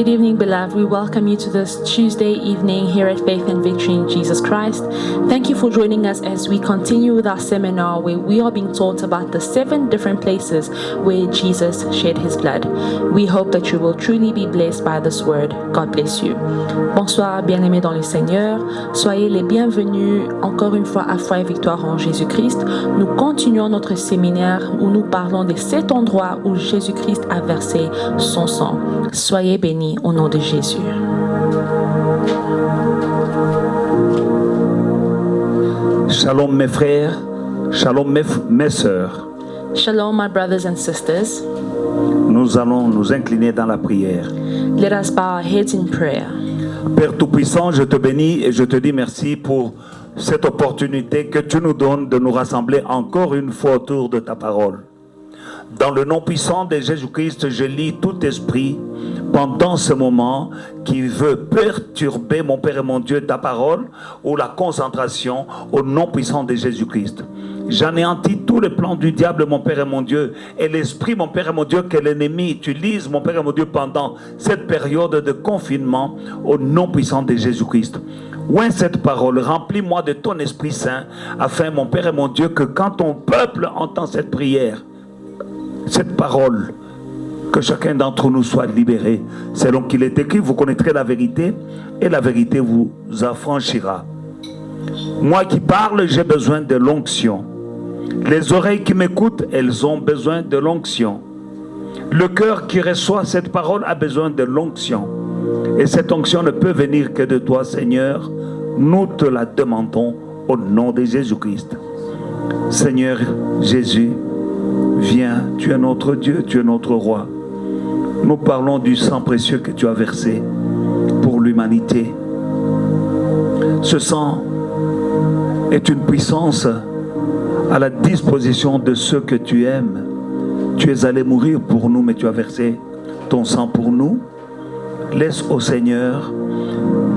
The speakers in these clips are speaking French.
Good evening, beloved. We welcome you to this Tuesday evening here at Faith and Victory in Jesus Christ. Thank you for joining us as we continue with our seminar where we are being taught about the 7 different places where Jesus shed his blood. We hope that you will truly be blessed by this word. God bless you. Bonsoir, bien-aimés dans le Seigneur. Soyez les bienvenus encore une fois à Foi et Victoire en Jésus-Christ. Nous continuons notre séminaire où nous parlons des 7 endroits où Jésus-Christ a versé son sang. Soyez bénis au nom de Jésus. Shalom mes frères, shalom mes sœurs. Shalom my brothers and sisters. Nous allons nous incliner dans la prière. Let us bow our heads in prayer. Père Tout-Puissant, je te bénis et je te dis merci pour cette opportunité que tu nous donnes de nous rassembler encore une fois autour de ta parole. Dans le nom puissant de Jésus-Christ, je lis tout esprit pendant ce moment qui veut perturber, mon Père et mon Dieu, ta parole ou la concentration au nom puissant de Jésus-Christ. J'anéantis tous les plans du diable, mon Père et mon Dieu, et l'esprit, mon Père et mon Dieu, que l'ennemi utilise, mon Père et mon Dieu, pendant cette période de confinement au nom puissant de Jésus-Christ. Oint cette parole, remplis-moi de ton Esprit Saint, afin, mon Père et mon Dieu, que quand ton peuple entend cette prière, cette parole, que chacun d'entre nous soit libéré. Selon qu'il est écrit, vous connaîtrez la vérité et la vérité vous affranchira. Moi qui parle, j'ai besoin de l'onction. Les oreilles qui m'écoutent, elles ont besoin de l'onction. Le cœur qui reçoit cette parole a besoin de l'onction. Et cette onction ne peut venir que de toi, Seigneur. Nous te la demandons au nom de Jésus-Christ. Seigneur Jésus, viens, tu es notre Dieu, tu es notre roi. Nous parlons du sang précieux que tu as versé pour l'humanité. Ce sang est une puissance à la disposition de ceux que tu aimes. Tu es allé mourir pour nous, mais tu as versé ton sang pour nous. Laisse au Seigneur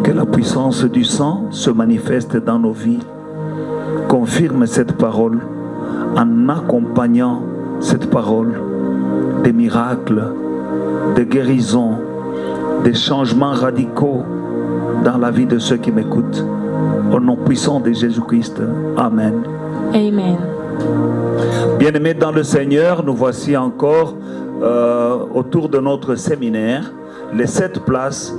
que la puissance du sang se manifeste dans nos vies. Confirme cette parole en accompagnant cette parole des miracles, des guérisons, des changements radicaux dans la vie de ceux qui m'écoutent. Au nom puissant de Jésus-Christ. Amen. Amen. Bien-aimés dans le Seigneur, nous voici encore autour de notre séminaire, les 7 places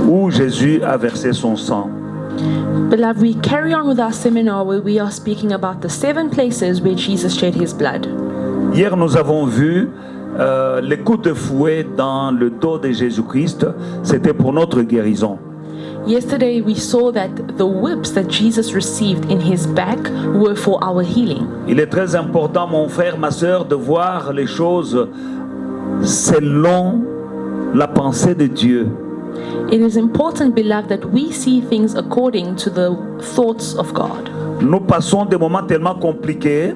où Jésus a versé son sang. Beloved, we carry on with our seminar where we are speaking about the 7 places where Jesus shed his blood. Hier, nous avons vu les coups de fouet dans le dos de Jésus-Christ, c'était pour notre guérison. Yesterday we saw that the whips that Jesus received in his back were for our healing. Il est très important, mon frère, ma sœur, de voir les choses selon la pensée de Dieu. It is important, beloved, that we see things according to the thoughts of God. Nous passons des moments tellement compliqués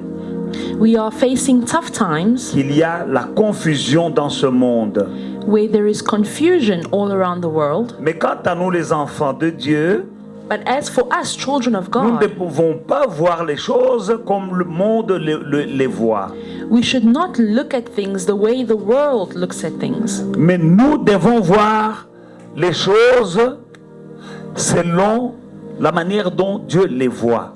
We are facing tough times qu'il y a la confusion dans ce monde. where there is confusion all around the world. Mais quant à nous, les enfants de Dieu, But as for us, children of nous ne God, pouvons pas voir les choses comme le monde les voit. we should not look at things the way the world looks at things. Mais nous devons voir les choses selon la manière dont Dieu les voit.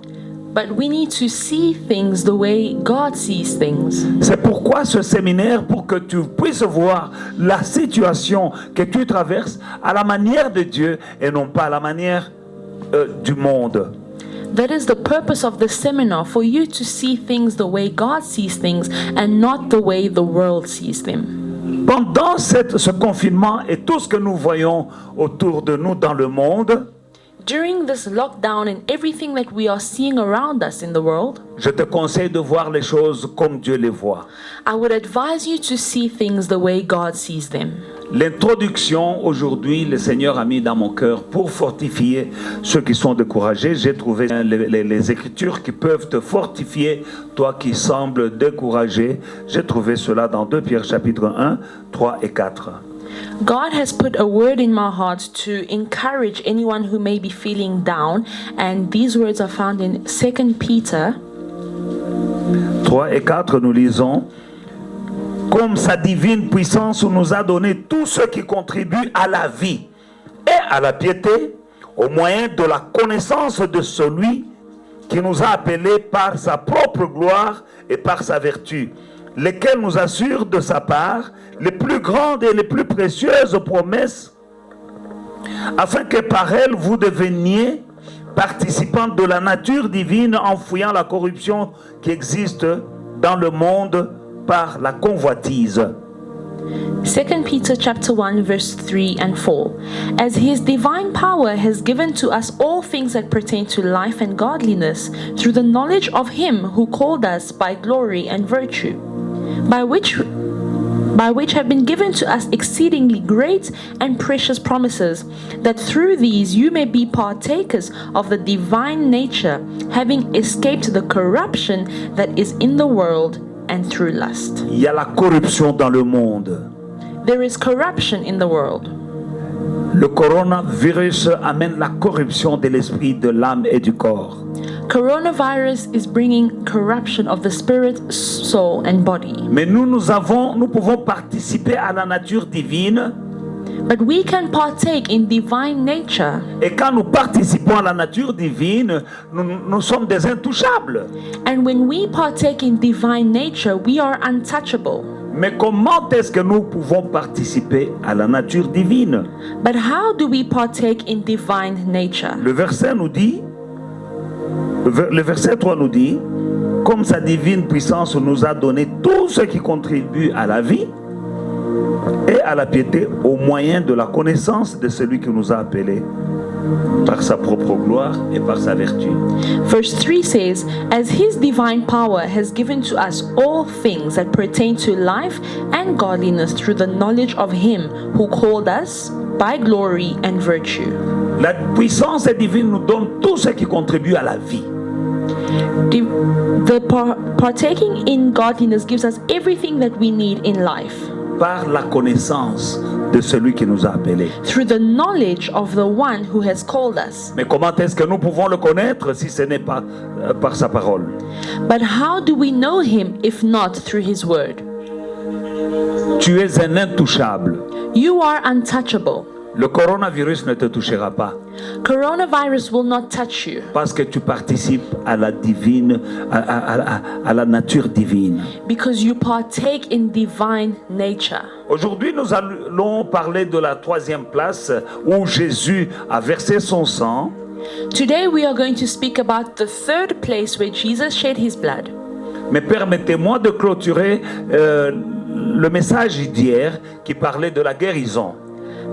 But we need to see things the way God sees things. C'est pourquoi ce séminaire, pour que tu puisses voir la situation que tu traverses à la manière de Dieu et non pas à la manière du monde. That is the purpose of the seminar, for you to see things the way God sees things and not the way the world sees them. Pendant ce confinement et tout ce que nous voyons autour de nous dans le monde, During this lockdown and everything that we are seeing around us in the world, je te conseille de voir les choses comme Dieu les voit. I would advise you to see things the way God sees them. L'introduction, aujourd'hui, le Seigneur a mis dans mon cœur pour fortifier ceux qui sont découragés. J'ai trouvé les Écritures qui peuvent te fortifier, toi qui sembles découragé. J'ai trouvé cela dans 2 Pierre chapitre 1, 3 et 4. God has put a word in my heart to encourage anyone who may be feeling down, and these words are found in 2 Peter 3 et 4, nous lisons: comme sa divine puissance nous a donné tout ce qui contribue à la vie et à la piété, au moyen de la connaissance de celui qui nous a appelés par sa propre gloire et par sa vertu, lesquels nous assurent de sa part les plus grandes et les plus précieuses promesses, afin que par elles vous deveniez participants de la nature divine en fuyant la corruption qui existe dans le monde par la convoitise. 2 Peter chapter 1 verse 3 and 4. As his divine power has given to us all things that pertain to life and godliness, through the knowledge of him who called us by glory and virtue, by which have been given to us exceedingly great and precious promises, that through these you may be partakers of the divine nature, having escaped the corruption that is in the world and through lust. Il y a la corruption dans le monde. There is corruption in the world. Le coronavirus amène la corruption de l'esprit, de l'âme et du corps. Coronavirus is bringing corruption of the spirit, soul, and body. Mais nous pouvons participer à la nature divine. But we can partake in divine nature. Et quand nous participons à la nature divine, nous sommes des intouchables. And when we partake in divine nature, we are untouchable. Mais comment est-ce que nous pouvons participer à la nature divine? But how do we partake in divine nature? Le verset 3 nous dit, comme sa divine puissance nous a donné tout ce qui contribue à la vie et à la piété au moyen de la connaissance de celui qui nous a appelés par sa propre gloire et par sa vertu. Verse 3 says, as his divine power has given to us all things that pertain to life and godliness through the knowledge of him who called us by glory and virtue. La puissance divine nous donne tout ce qui contribue à la vie. Partaking in godliness gives us everything that we need in life. Par la connaissance de celui qui nous a appelés. Through the knowledge of the one who has called us. Mais comment est-ce que nous pouvons le connaître si ce n'est pas par sa parole? But how do we know him if not through his word? Tu es un intouchable. You are untouchable. Le coronavirus ne te touchera pas. Coronavirus will not touch you. Parce que tu participes à la divine, à la nature divine. Because you partake in divine nature. Aujourd'hui, nous allons parler de la troisième place où Jésus a versé son sang. Today we are going to speak about the third place where Jesus shed his blood. Mais permettez-moi de clôturer le message d'hier qui parlait de la guérison.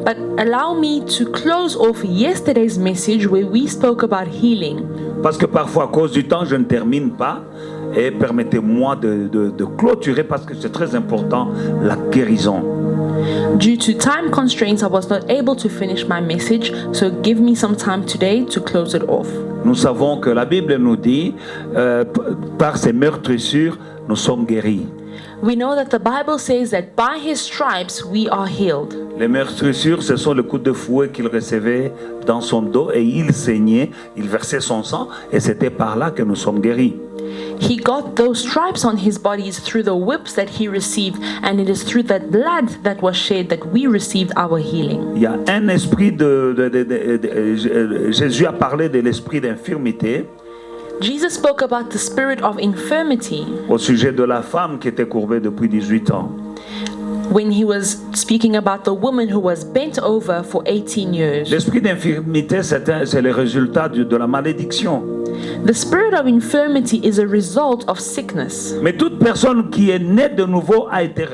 But allow me to close off yesterday's message where we spoke about healing. Parce que parfois, à cause du temps, je ne termine pas. Et permettez-moi de clôturer parce que c'est très important, la guérison. Due to time constraints, I was not able to finish my message, so give me some time today to close it off. Nous savons que la Bible nous dit, par ses meurtrissures, nous sommes guéris. We know that the Bible says that by his stripes we are healed. Les meurtrissures, ce sont les coups de fouet qu'il recevait dans son dos et il saignait, il versait son sang et c'était par là que nous sommes guéris. He got those stripes on his bodies through the whips that he received, and it is through that blood that was shed that we received our healing. Il y a un esprit Jésus a parlé de l'esprit d'infirmité. Jesus spoke about the spirit of infirmity au sujet de la femme qui était courbée depuis 18 ans. when he was speaking about the woman who was bent over for 18 years. L'esprit d'infirmité, c'est le résultat de la malédiction. The spirit of infirmity is a result of sickness. Mais toute personne qui est née de nouveau a été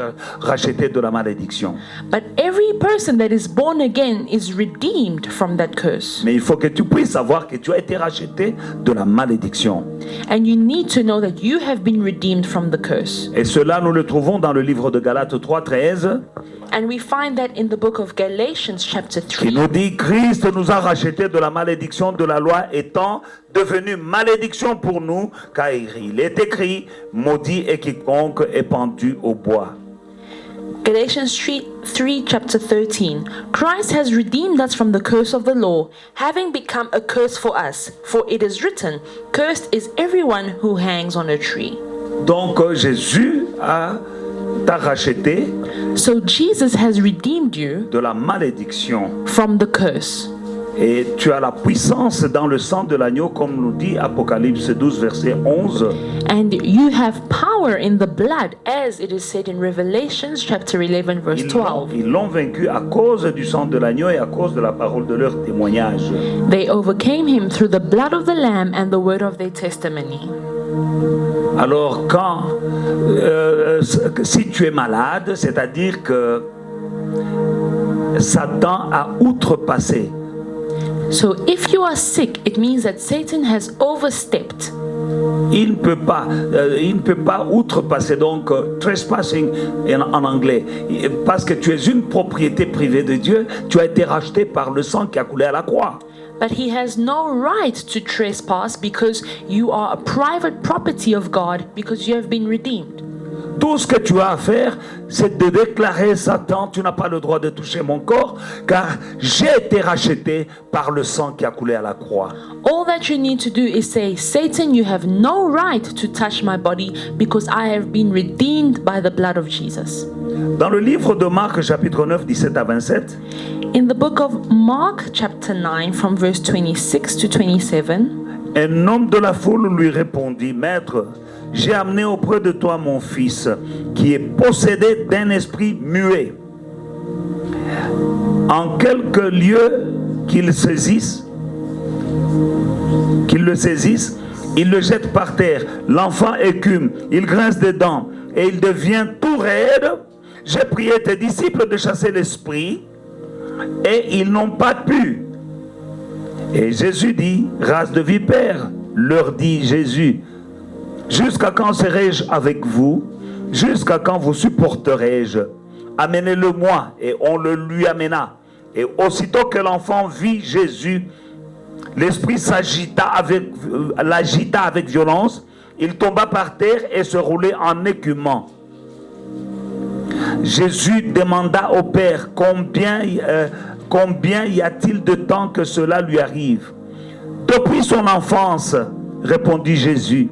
rachetée de la malédiction. But every person that is born again is redeemed from that curse. Mais il faut que tu puisses savoir que tu as été racheté de la malédiction. And you need to know that you have been redeemed from the curse. Et cela, nous le trouvons dans le livre de Galates 3:13. And we find that in the book of Galatians chapter Qui 3. nous dit, Christ nous a rachetés de la malédiction de la loi étant devenu malédiction pour nous, car il est écrit, maudit est quiconque est pendu au bois. Galatians 3 chapter 13. Christ has redeemed us from the curse of the law, having become a curse for us. For it is written, cursed is everyone who hangs on a tree. Donc Jésus a t'a racheté So Jesus has redeemed you de la malédiction. from the curse. Et tu as la puissance dans le sang de l'agneau, comme nous dit Apocalypse 12, verset 11. And you have power in the blood, as it is said in Revelations chapter 11, verse 12. Ils l'ont vaincu à cause du sang de l'agneau et à cause de la parole de leur témoignage. They overcame him through the blood of the Lamb and the word of their testimony. Alors si tu es malade, c'est-à-dire que Satan a outrepassé. So if you are sick, it means that Satan has overstepped. Il ne peut pas outrepasser, donc trespassing en anglais, parce que tu es une propriété privée de Dieu, tu as été racheté par le sang qui a coulé à la croix. But he has no right to trespass because you are a private property of God, because you have been redeemed. Tout ce que tu as à faire, c'est de déclarer: Satan, tu n'as pas le droit de toucher mon corps, car j'ai été racheté par le sang qui a coulé à la croix. All that you need to do is say, Satan, you have no right to touch my body because I have been redeemed by the blood of Jesus. Dans le livre de Marc, chapitre 9, 17 à 27, In the book of Mark, chapter 9, from verse 26 to 27, un homme de la foule lui répondit: Maître, j'ai amené auprès de toi mon fils, qui est possédé d'un esprit muet. En quelque lieu qu'il le saisisse, il le jette par terre. L'enfant écume, il grince des dents et il devient tout raide. J'ai prié tes disciples de chasser l'esprit et ils n'ont pas pu. Et Jésus dit: race de vipères, leur dit Jésus, jusqu'à quand serai-je avec vous? Jusqu'à quand vous supporterai-je? Amenez-le-moi. Et on le lui amena. Et aussitôt que l'enfant vit Jésus, l'esprit l'agita avec violence. Il tomba par terre et se roulait en écumant. Jésus demanda au Père: combien y a-t-il de temps que cela lui arrive? Depuis son enfance, répondit Jésus.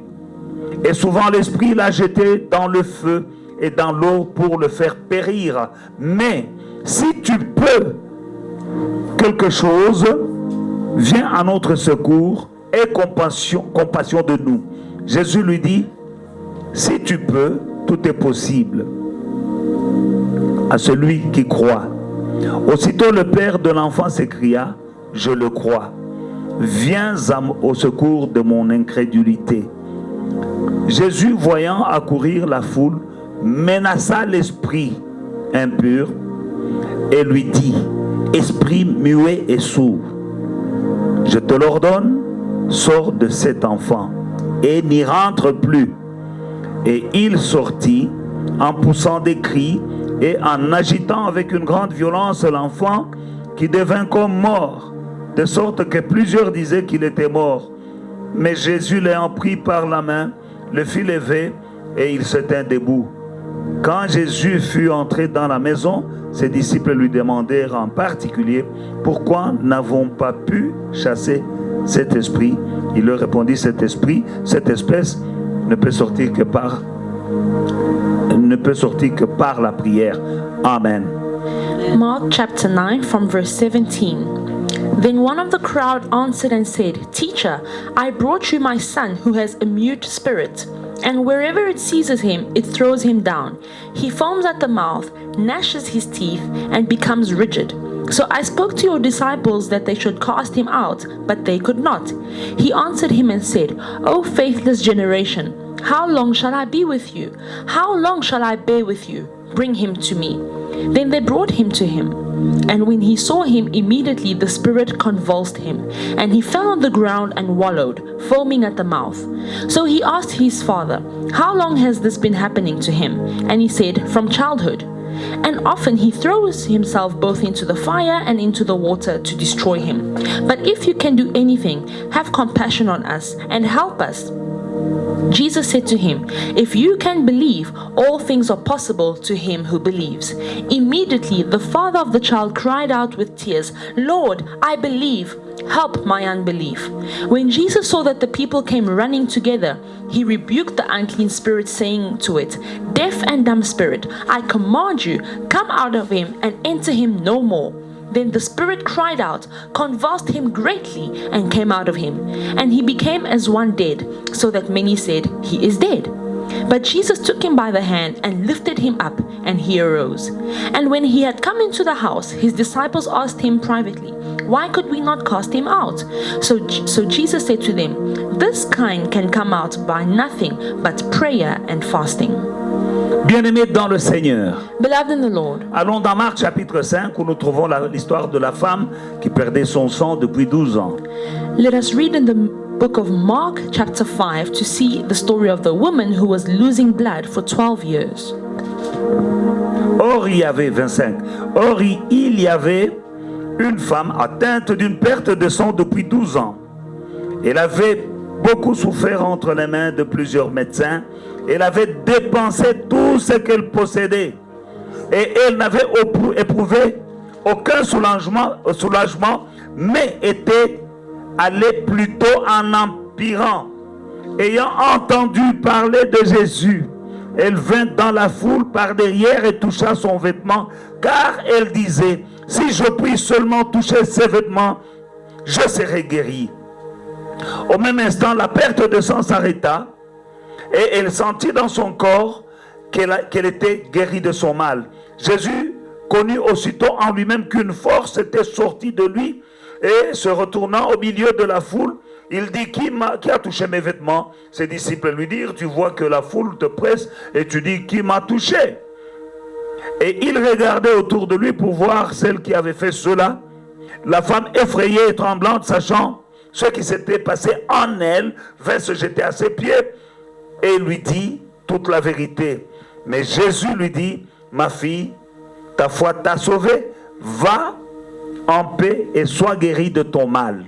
Et souvent l'esprit l'a jeté dans le feu et dans l'eau pour le faire périr. Mais si tu peux quelque chose, viens à notre secours et compassion de nous. Jésus lui dit: si tu peux, tout est possible à celui qui croit. Aussitôt le père de l'enfant s'écria: je le crois, viens au secours de mon incrédulité. Jésus, voyant accourir la foule, menaça l'esprit impur et lui dit: esprit muet et sourd, je te l'ordonne, sors de cet enfant et n'y rentre plus. Et il sortit en poussant des cris et en agitant avec une grande violence l'enfant, qui devint comme mort, de sorte que plusieurs disaient qu'il était mort. Mais Jésus l'ayant pris par la main, le fit lever et il se tint debout. Quand Jésus fut entré dans la maison, ses disciples lui demandèrent en particulier: pourquoi n'avons pas pu chasser cet esprit? Il leur répondit: cette espèce ne peut sortir que par la prière. Amen. Mark chapter 9 from verse 17. Then one of the crowd answered and said, Teacher, I brought you my son who has a mute spirit, and wherever it seizes him, it throws him down. He foams at the mouth, gnashes his teeth, and becomes rigid. So I spoke to your disciples that they should cast him out, but they could not. He answered him and said, O faithless generation, how long shall I be with you? How long shall I bear with you? Bring him to me. Then they brought him to him. And when he saw him, immediately the spirit convulsed him, and he fell on the ground and wallowed, foaming at the mouth. So he asked his father, How long has this been happening to him? And he said, From childhood. And often he throws himself both into the fire and into the water to destroy him. But if you can do anything, have compassion on us and help us. Jesus said to him, If you can believe, all things are possible to him who believes. Immediately the father of the child cried out with tears, Lord, I believe, Help my unbelief." When Jesus saw that the people came running together, he rebuked the unclean spirit, saying to it, "Deaf and dumb spirit, I command you, come out of him and enter him no more." Then the spirit cried out, convulsed him greatly, and came out of him. And he became as one dead, so that many said, "He is dead." But Jesus took him by the hand and lifted him up, and he arose. And when he had come into the house, his disciples asked him privately, "Why could we not cast him out?" So Jesus said to them, "This kind can come out by nothing but prayer and fasting." Bien-aimés dans le Seigneur, Beloved in the Lord, allons dans Marc chapitre 5 où nous trouvons l'histoire de la femme qui perdait son sang depuis 12 ans. let us read in the book of Mark chapter 5 to see the story of the woman who was losing blood for 12 years. Or, il y avait 25. Or, il y avait une femme atteinte d'une perte de sang depuis 12 ans. Elle avait beaucoup souffert entre les mains de plusieurs médecins. Elle avait dépensé tout ce qu'elle possédait. Et elle n'avait éprouvé aucun soulagement, mais était allée plutôt en empirant. Ayant entendu parler de Jésus, elle vint dans la foule par derrière et toucha son vêtement, car elle disait, si je puis seulement toucher ses vêtements, je serai guérie. Au même instant, la perte de sang s'arrêta et elle sentit dans son corps qu'elle était guérie de son mal. Jésus connut aussitôt en lui-même qu'une force était sortie de lui et se retournant au milieu de la foule, il dit, qui a touché mes vêtements? Ses disciples lui dirent, tu vois que la foule te presse et tu dis, qui m'a touché? Et il regardait autour de lui pour voir celle qui avait fait cela. La femme effrayée et tremblante, sachant ce qui s'était passé en elle, vint se jeter à ses pieds et lui dit toute la vérité. Mais Jésus lui dit, ma fille, ta foi t'a sauvée, va en paix et sois guérie de ton mal.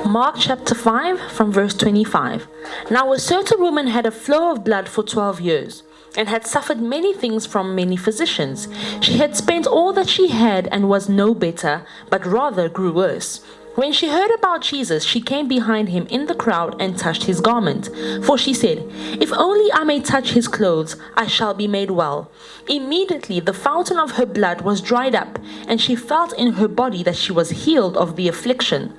Mark chapter 5 from verse 25. Now a certain woman had a flow of blood for 12 years and had suffered many things from many physicians. She had spent all that she had and was no better, but rather grew worse. When she heard about Jesus, she came behind him in the crowd and touched his garment. For she said, if only I may touch his clothes, I shall be made well. Immediately the fountain of her blood was dried up, and she felt in her body that she was healed of the affliction.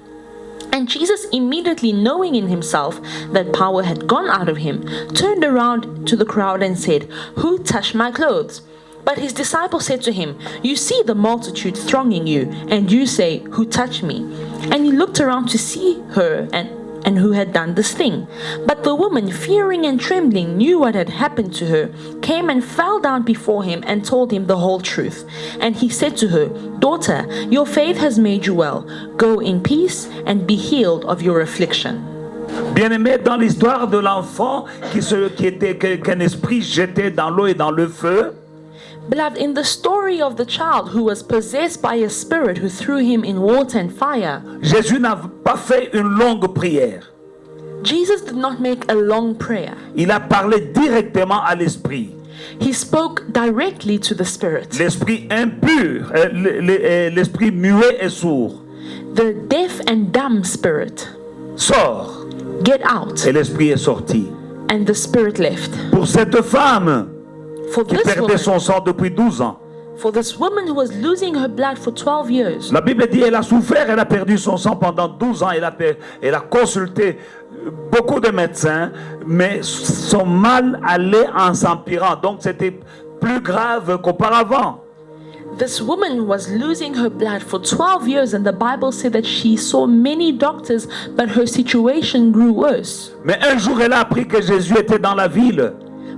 And Jesus, immediately knowing in himself that power had gone out of him, turned around to the crowd and said, who touched my clothes? But his disciples said to him, you see the multitude thronging you, and you say, who touched me? And he looked around to see her and who had done this thing. But the woman, fearing and trembling, knew what had happened to her, came and fell down before him and told him the whole truth. And he said to her, daughter, your faith has made you well. Go in peace and be healed of your affliction. Bien-aimé, dans l'histoire de l'enfant qu'un esprit jetait dans l'eau et dans le feu, Beloved, in the story of the child who was possessed by a spirit who threw him in water and fire, Jésus n'a pas fait une longue prière. Jesus did not make a long prayer. Il a parlé directement à l'esprit. He spoke directly to the spirit. L'esprit impur, l'esprit muet et sourd. The deaf and dumb spirit, Sors. get out. Et l'esprit est sorti. And the spirit left. Pour cette femme For qui this perdait woman, son sang depuis 12 ans. for this woman who was losing her blood for 12 years, La Bible dit elle a souffert, elle a perdu son sang pendant 12 ans. Elle a consulté beaucoup de médecins, mais son mal allait en s'empirant. Donc c'était plus grave qu'auparavant. this woman was losing her blood for 12 years, and the Bible said that she saw many doctors, but her situation grew worse. Mais un jour, elle a appris que Jésus était dans la ville.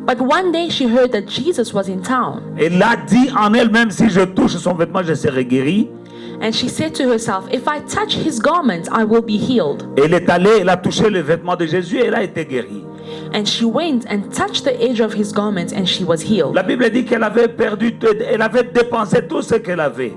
But one day she heard that Jesus was in town, Elle a dit en elle-même, si je touche son vêtement, je serai guérie. and she said to herself, if I touch his garment, I will be healed. Elle est allée, elle a touché le vêtement de Jésus et elle a été guérie. And she went and touched the edge of his garment, and she was healed. La Bible dit qu'elle avait elle avait dépensé tout ce qu'elle avait.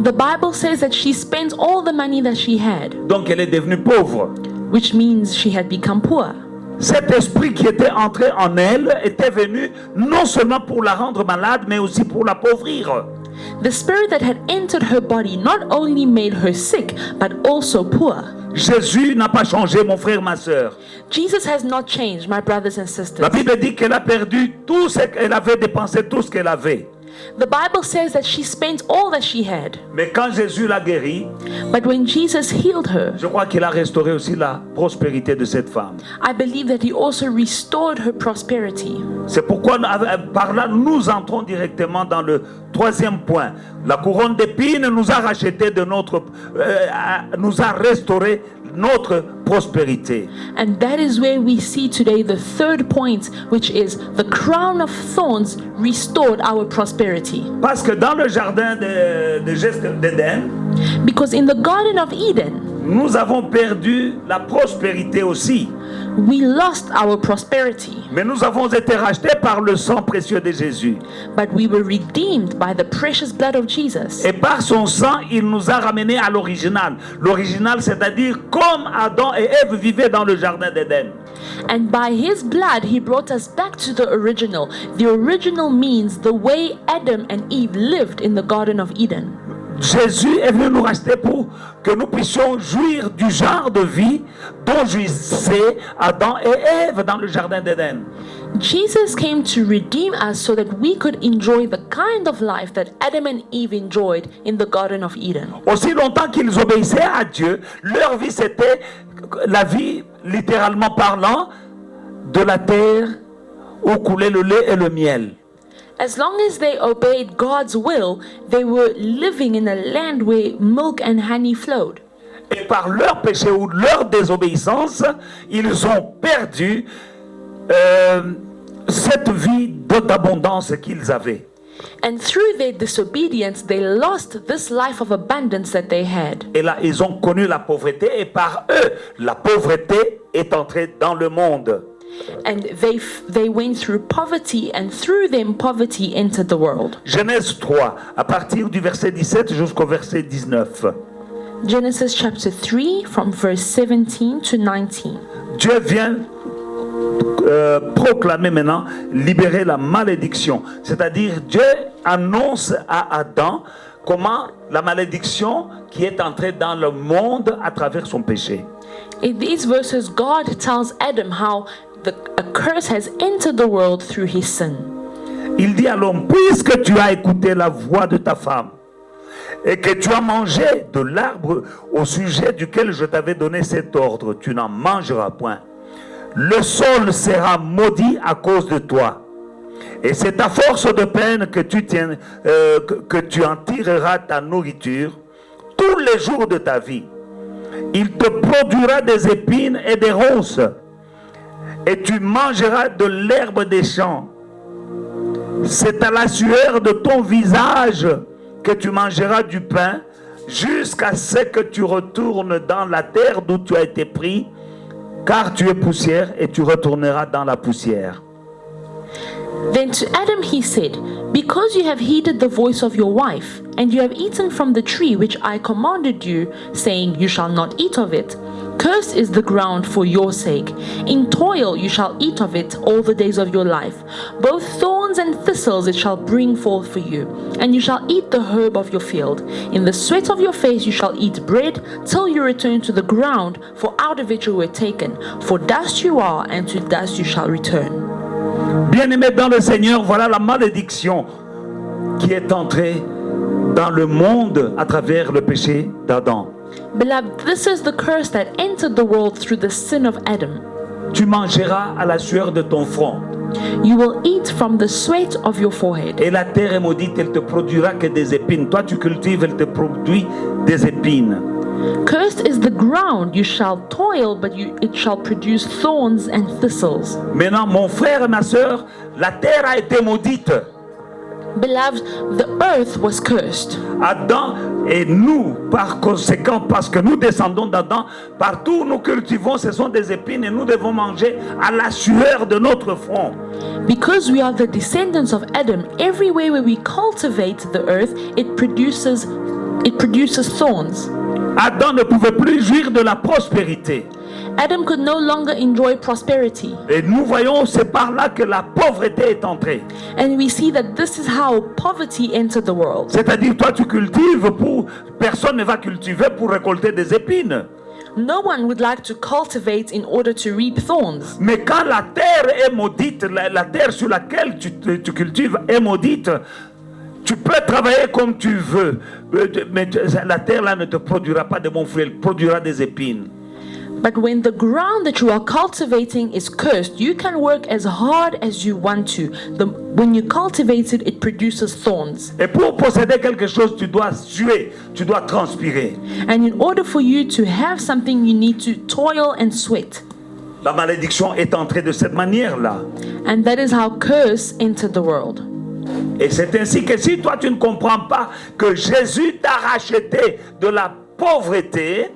The Bible says that she spent all the money that she had, Donc elle est devenue pauvre. which means she had become poor. Cet esprit qui était entré en elle était venu non seulement pour la rendre malade, mais aussi pour l'appauvrir. The spirit that had entered her body not only made her sick, but also poor. Jésus n'a pas changé, mon frère, ma sœur. Jesus has not changed, my brothers and sisters. La Bible dit qu'elle a perdu tout ce qu'elle avait dépensé, tout ce qu'elle avait. The Bible says that she spent all that she had. Mais quand Jésus l'a guérie, But when Jesus healed her, je crois qu'il a restauré aussi la prospérité de cette femme. I believe that he also restored her prosperity. C'est pourquoi par là nous entrons directement dans le troisième point. La couronne d'épines nous a racheté de notre, nous a restauré notre prospérité. And that is where we see today the third point, which is the crown of thorns restored our prosperity. Parce que dans le jardin d'Éden, Because in the Garden of Eden, nous avons perdu la prospérité aussi. we lost our prosperity, Mais nous avons été rachetés par le sang précieux de Jésus. but we were redeemed by the precious blood of Jesus. Et par son sang, il nous a ramenés à l'original. L'original, c'est-à-dire comme Adam et Ève vivaient dans le jardin d'Éden. And by his blood, he brought us back to the original. The original means the way Adam and Eve lived in the Garden of Eden. Jésus est venu nous racheter pour que nous puissions jouir du genre de vie dont jouissaient Adam et Ève dans le jardin d'Éden. Jesus came to redeem us so that we could enjoy the kind of life that Adam and Eve enjoyed in the Garden of Eden. Aussi longtemps qu'ils obéissaient à Dieu, leur vie c'était la vie, littéralement parlant, de la terre où coulait le lait et le miel. As long as they obeyed God's will, they were living in a land where milk and honey flowed. Et par leur péché ou leur désobéissance, ils ont perdu cette vie d'abondance qu'ils avaient. And through their disobedience, they lost this life of abundance that they had. Et là, ils ont connu la pauvreté et par eux, la pauvreté est entrée dans le monde. And they went through poverty, and through them poverty entered the world. Genèse 3, à partir du verset 17 jusqu'au verset 19. Genesis chapter 3 from verse 17 to 19. Dieu vient proclamer maintenant, libérer la malédiction. C'est-à-dire, Dieu annonce à Adam comment la malédiction qui est entrée dans le monde à travers son péché. In these verses, God tells Adam how a curse has entered the world through his sin. Il dit à l'homme, puisque tu as écouté la voix de ta femme et que tu as mangé de l'arbre au sujet duquel je t'avais donné cet ordre, tu n'en mangeras point. Le sol sera maudit à cause de toi. Et c'est à force de peine que tu en tireras ta nourriture tous les jours de ta vie. Il te produira des épines et des ronces, et tu mangeras de l'herbe des champs. C'est à la sueur de ton visage que tu mangeras du pain, jusqu'à ce que tu retournes dans la terre d'où tu as été pris, car tu es poussière et tu retourneras dans la poussière. Then to Adam he said, because you have heeded the voice of your wife, and you have eaten from the tree which I commanded you, saying, you shall not eat of it, cursed is the ground for your sake. In toil you shall eat of it all the days of your life. Both thorns and thistles it shall bring forth for you, and you shall eat the herb of your field. In the sweat of your face you shall eat bread, till you return to the ground, for out of it you were taken. For dust you are, and to dust you shall return. Bien-aimés dans le Seigneur, voilà la malédiction qui est entrée dans le monde à travers le péché d'Adam. Beloved, this is the curse that entered the world through the sin of Adam. Tu mangeras à la sueur de ton front. You will eat from the sweat of your forehead. Et la terre est maudite, elle te produira que des épines. Toi tu cultives, elle te produit des épines. Cursed is the ground, you shall toil, but it shall produce thorns and thistles. Maintenant, mon frère et ma sœur, la terre a été maudite. Beloved, the earth was cursed. Adam et nous, par conséquent, parce que nous descendons d'Adam, partout où nous cultivons, ce sont des épines et nous devons manger à la sueur de notre front. Because we are the descendants of Adam, everywhere where we cultivate the earth, it produces thorns. Adam ne pouvait plus jouir de la prospérité. Adam could no longer enjoy prosperity. Et nous voyons, c'est par là que la pauvreté est entrée. And we see that this is how poverty entered the world. C'est-à-dire, toi, tu cultives pour... Personne ne va cultiver pour récolter des épines. No one would like to cultivate in order to reap thorns. Mais quand la terre est maudite, la terre sur laquelle tu cultives est maudite, tu peux travailler comme tu veux, mais la terre là ne te produira pas de bons fruits, elle produira des épines. But when the ground that you are cultivating is cursed, you can work as hard as you want to. When you cultivate it, it produces thorns. Et pour posséder quelque chose, tu dois suer, tu dois transpirer. And in order for you to have something, you need to toil and sweat. La malédiction est entrée de cette manière-là. And that is how curse entered the world. Et c'est ainsi que si toi tu ne comprends pas que Jésus t'a racheté de la pauvreté,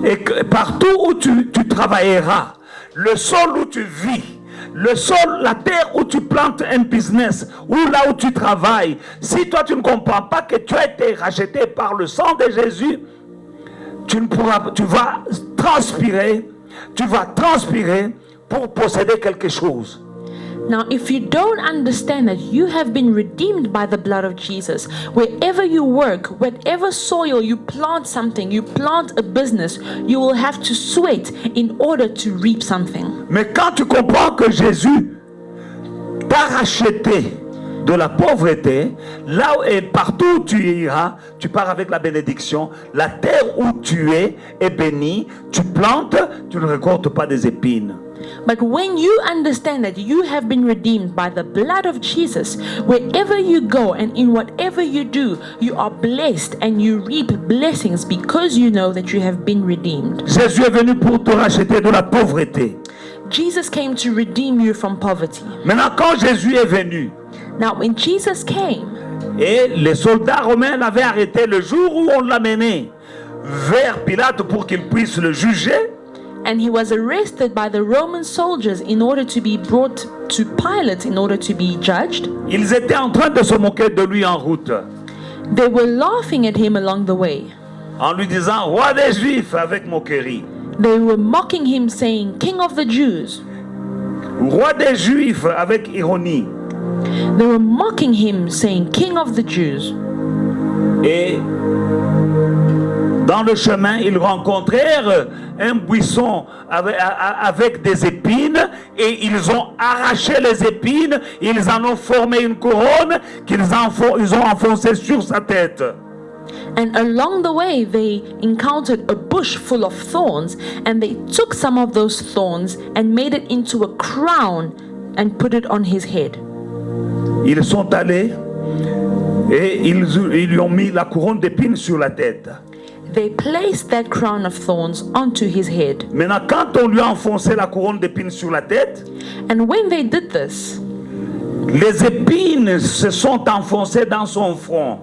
et que partout où tu travailleras, le sol où tu vis, le sol, la terre où tu plantes un business, ou là où tu travailles, si toi tu ne comprends pas que tu as été racheté par le sang de Jésus, tu vas transpirer pour posséder quelque chose. Now, if you don't understand that you have been redeemed by the blood of Jesus, wherever you work, whatever soil you plant something, you plant a business, you will have to sweat in order to reap something. Mais quand tu comprends que Jésus t'a racheté de la pauvreté, là et partout où tu iras, tu pars avec la bénédiction. La terre où tu es est bénie, tu plantes, tu ne récoltes pas des épines. But when you understand that you have been redeemed by the blood of Jesus, wherever you go and in whatever you do, you are blessed and you reap blessings because you know that you have been redeemed. Jésus est venu pour te racheter de la pauvreté. Jesus came to redeem you from poverty. Maintenant, quand Jésus est venu, Now, when Jesus came, et les soldats romains l'avaient arrêté le jour où on l'amenait vers Pilate pour qu'il puisse le juger, and he was arrested by the Roman soldiers in order to be brought to Pilate in order to be judged, ils étaient en train de se moquer de lui en route, they were laughing at him along the way. en lui disant « Roi des Juifs » avec moquerie. They were mocking him, saying, King of the Jews. Roi des Juifs avec ironie. They were mocking him, saying, King of the Jews. Et dans le chemin, ils rencontrèrent un buisson avec des épines et ils ont arraché les épines, ils en ont formé une couronne qu'ils ont enfoncée sur sa tête. And along the way, they encountered a bush full of thorns, and they took some of those thorns and made it into a crown and put it on his head. Ils sont allés et ils lui ont mis la couronne d'épines sur la tête. They placed that crown of thorns onto his head. Maintenant, quand on lui a enfoncé la couronne d'épines sur la tête, And when they did this, les épines se sont enfoncées dans son front.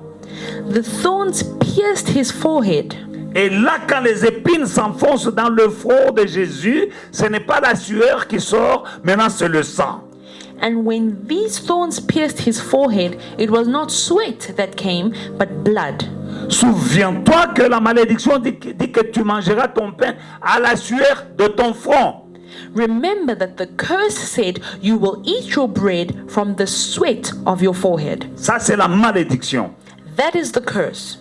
the thorns pierced his forehead. Et là, quand les épines s'enfoncent dans le front de Jésus, ce n'est pas la sueur qui sort, maintenant c'est le sang. And when these thorns pierced his forehead, it was not sweat that came, but blood. Souviens-toi que la malédiction dit que tu mangeras ton pain à la sueur de ton front. Remember that the curse said you will eat your bread from the sweat of your forehead. Ça, c'est la malédiction. That is the curse.